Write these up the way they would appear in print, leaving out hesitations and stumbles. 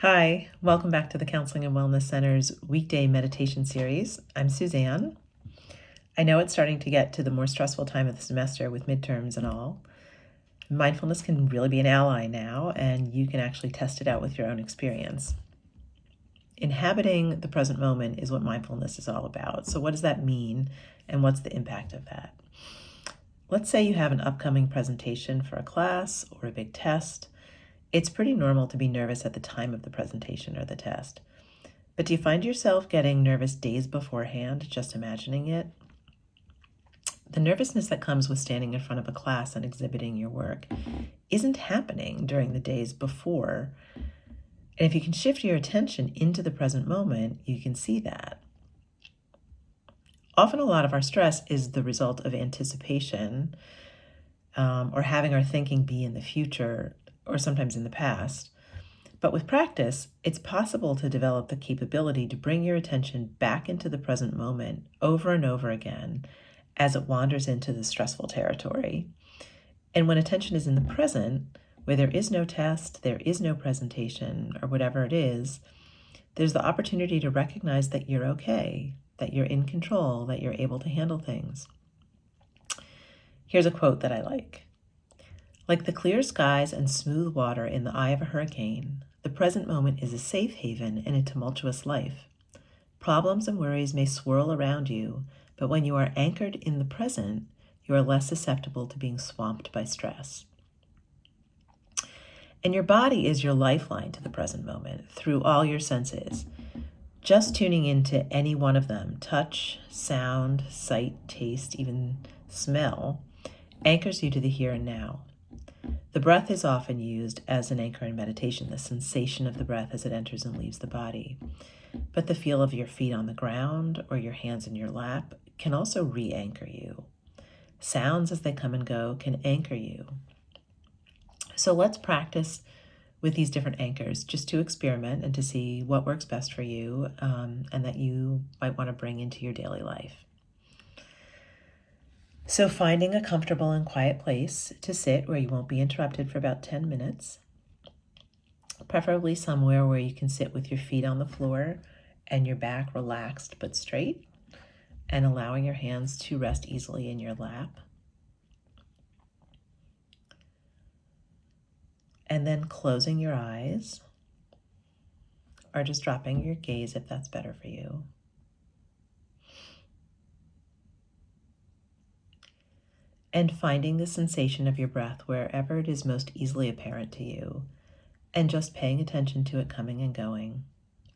Hi, welcome back to the Counseling and Wellness Center's weekday meditation series. I'm Suzanne. I know it's starting to get to the more stressful time of the semester with midterms and all. Mindfulness can really be an ally now, and you can actually test it out with your own experience. Inhabiting the present moment is what mindfulness is all about. So what does that mean, and what's the impact of that? Let's say you have an upcoming presentation for a class or a big test. It's pretty normal to be nervous at the time of the presentation or the test. But do you find yourself getting nervous days beforehand, just imagining it? The nervousness that comes with standing in front of a class and exhibiting your work isn't happening during the days before. And if you can shift your attention into the present moment, you can see that. Often a lot of our stress is the result of anticipation or having our thinking be in the future or sometimes in the past. But with practice, it's possible to develop the capability to bring your attention back into the present moment over and over again as it wanders into the stressful territory. And when attention is in the present, where there is no test, there is no presentation, or whatever it is, there's the opportunity to recognize that you're okay, that you're in control, that you're able to handle things. Here's a quote that I like. Like the clear skies and smooth water in the eye of a hurricane, the present moment is a safe haven in a tumultuous life. Problems and worries may swirl around you, but when you are anchored in the present, you are less susceptible to being swamped by stress. And your body is your lifeline to the present moment through all your senses. Just tuning into any one of them, touch, sound, sight, taste, even smell, anchors you to the here and now. The breath is often used as an anchor in meditation, the sensation of the breath as it enters and leaves the body. But the feel of your feet on the ground or your hands in your lap can also re-anchor you. Sounds as they come and go can anchor you. So let's practice with these different anchors just to experiment and to see what works best for you and that you might want to bring into your daily life. So finding a comfortable and quiet place to sit where you won't be interrupted for about 10 minutes, preferably somewhere where you can sit with your feet on the floor and your back relaxed but straight, and allowing your hands to rest easily in your lap. And then closing your eyes, or just dropping your gaze if that's better for you. And finding the sensation of your breath wherever it is most easily apparent to you, and just paying attention to it coming and going,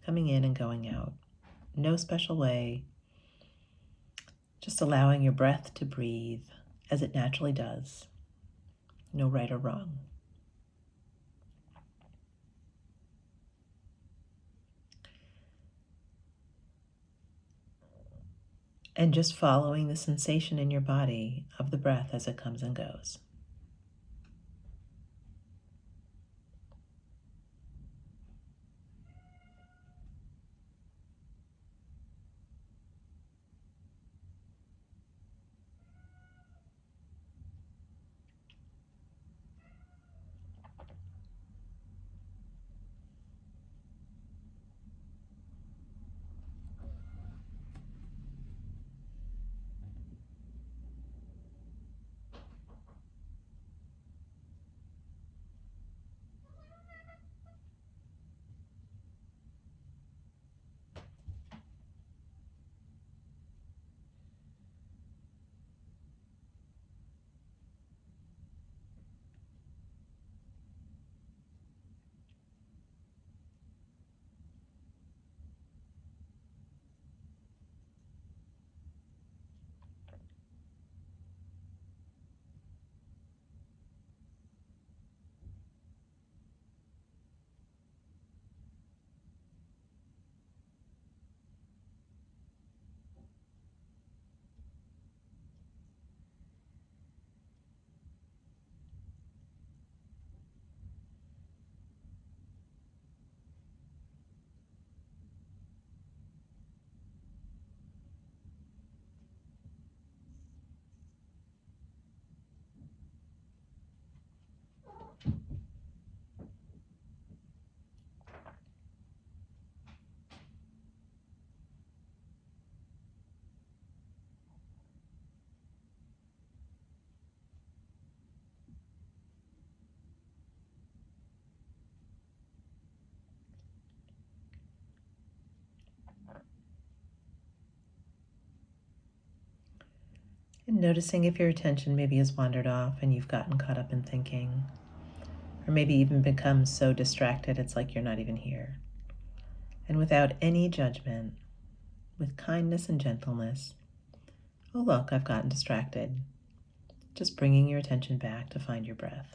coming in and going out. No special way, just allowing your breath to breathe as it naturally does. No right or wrong. And just following the sensation in your body of the breath as it comes and goes. And noticing if your attention maybe has wandered off and you've gotten caught up in thinking, or maybe even become so distracted it's like you're not even here. And without any judgment, with kindness and gentleness, oh look, I've gotten distracted. Just bringing your attention back to find your breath.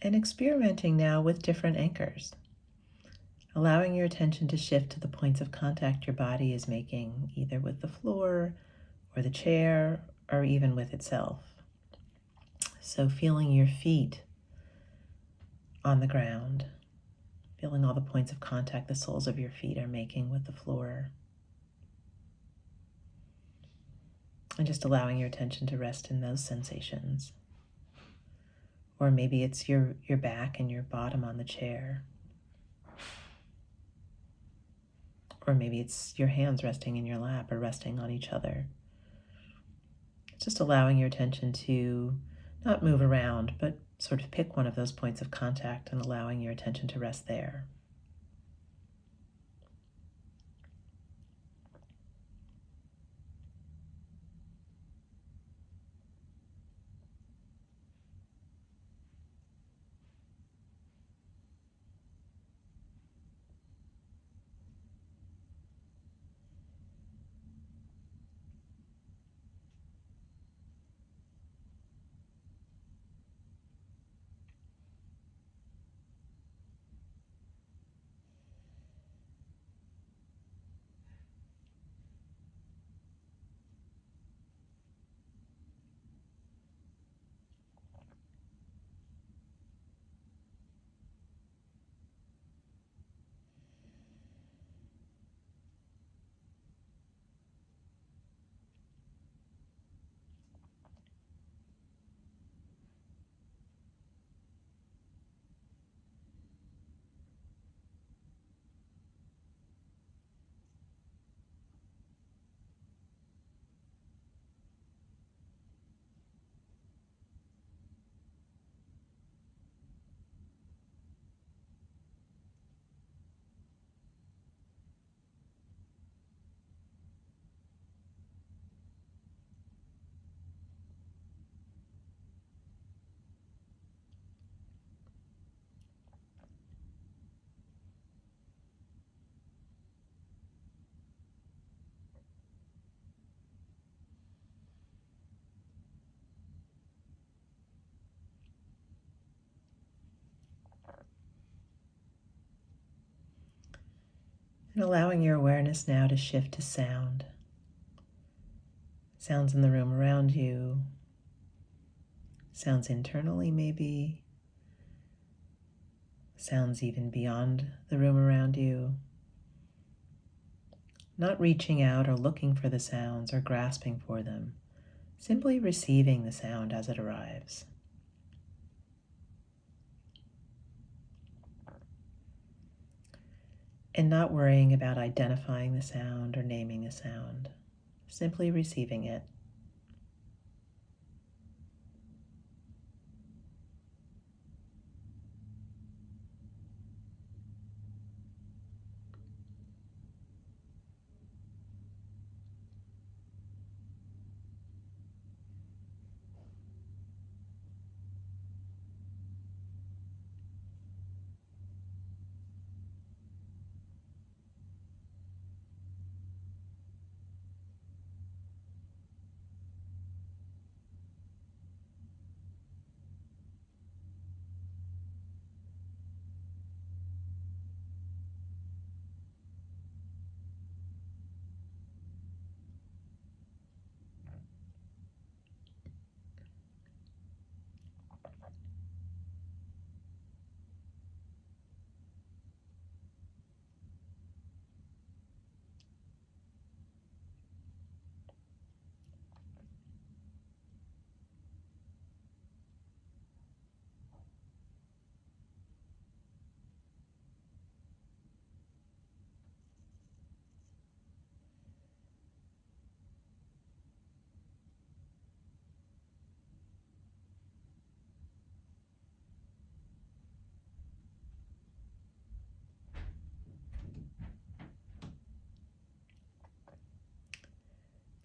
And experimenting now with different anchors, allowing your attention to shift to the points of contact your body is making, either with the floor or the chair or even with itself. So feeling your feet on the ground, feeling all the points of contact the soles of your feet are making with the floor. And just allowing your attention to rest in those sensations. Or maybe it's your back and your bottom on the chair. Or maybe it's your hands resting in your lap or resting on each other. Just allowing your attention to not move around, but sort of pick one of those points of contact and allowing your attention to rest there. And allowing your awareness now to shift to sound. Sounds in the room around you, sounds internally maybe, sounds even beyond the room around you. Not reaching out or looking for the sounds or grasping for them, simply receiving the sound as it arrives. And not worrying about identifying the sound or naming a sound, simply receiving it.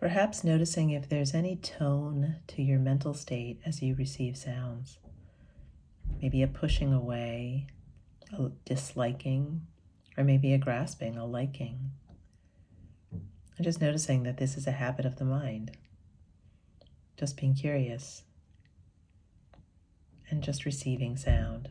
Perhaps noticing if there's any tone to your mental state as you receive sounds. Maybe a pushing away, a disliking, or maybe a grasping, a liking. And just noticing that this is a habit of the mind. Just being curious and just receiving sound.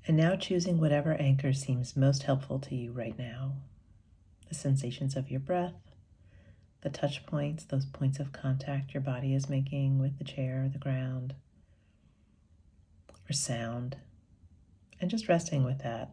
And now choosing whatever anchor seems most helpful to you right now. The sensations of your breath, the touch points, those points of contact your body is making with the chair, the ground, or sound, and just resting with that.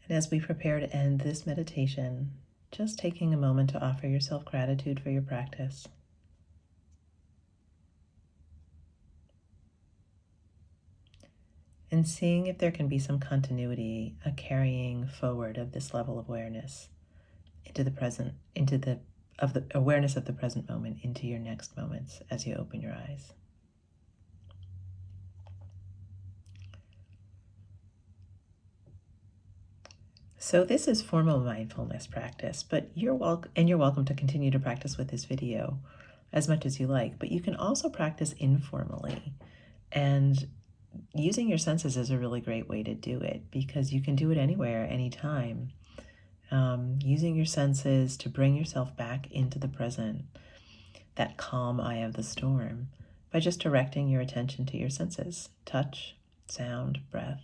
And as we prepare to end this meditation, just taking a moment to offer yourself gratitude for your practice. And seeing if there can be some continuity, a carrying forward of this level of awareness into the present, into the awareness of the present moment into your next moments as you open your eyes. So this is formal mindfulness practice, but you're welcome to continue to practice with this video as much as you like, but you can also practice informally. And using your senses is a really great way to do it because you can do it anywhere, anytime. Using your senses to bring yourself back into the present, that calm eye of the storm, by just directing your attention to your senses, touch, sound, breath.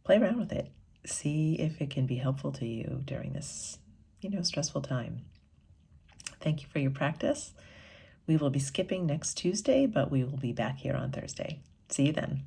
Play around with it. See if it can be helpful to you during this, stressful time. Thank you for your practice. We will be skipping next Tuesday, but we will be back here on Thursday. See you then.